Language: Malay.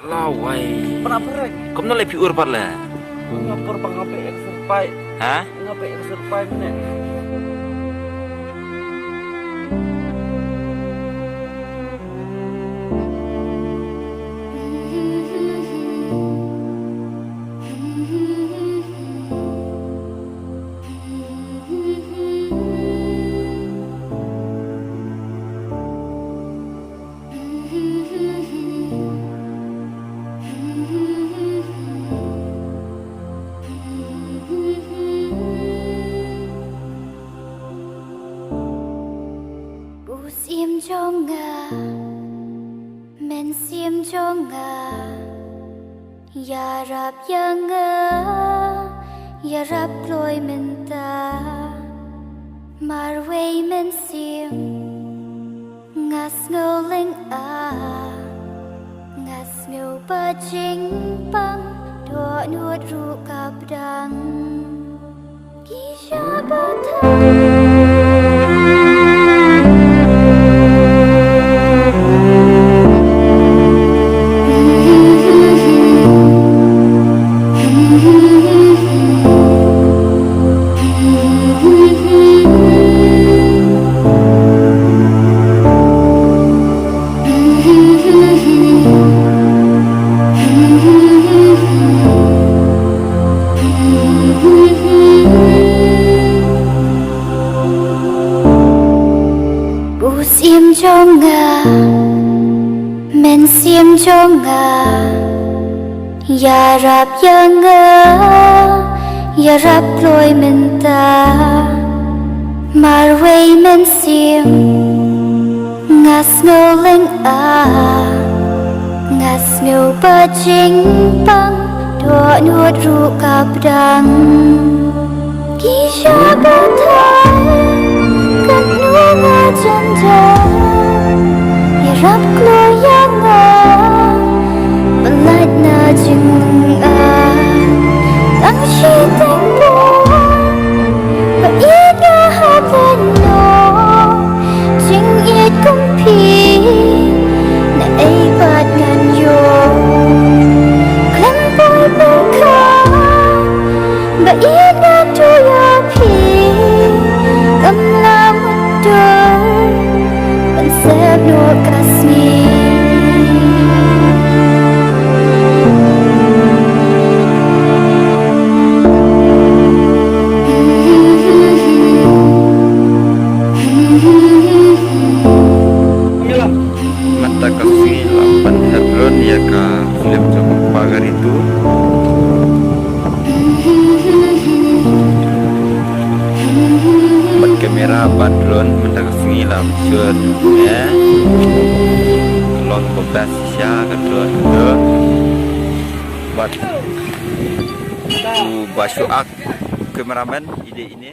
Lawai. Pernah perek. Kamu nak lebih urpat lah. Ngapur pangape ek serpai. Hah? Ngape ek serpai mana? Sim jonga, men sim jonga, ya rab yanga, ya rab loy menta, marway men sim, ngas ngoling ngas ngo bajing pang, do nuot ru kabdang, kisha batang. Sim jonga, men sim jonga, ya rab yanga, ya rab loy menta, marway men sim, ngas ngoling ngas ngo bajing pang, do nuot ru kabdang, kisha batang. Ya rab kloyanga Balad na jing Tang shi tempo Paina hatan no Jing it kumpi Na ay bat ngan yo Klang boy baka Baina tuya pi Kamla mudur Pensep no kasmi Mata kasih 8 hadron ya ka film jam pakari itu. Bat kamera badron mata kasih langsung ya. Lon bebas ya kadron itu. Bat basuh ak kameramen ide ini.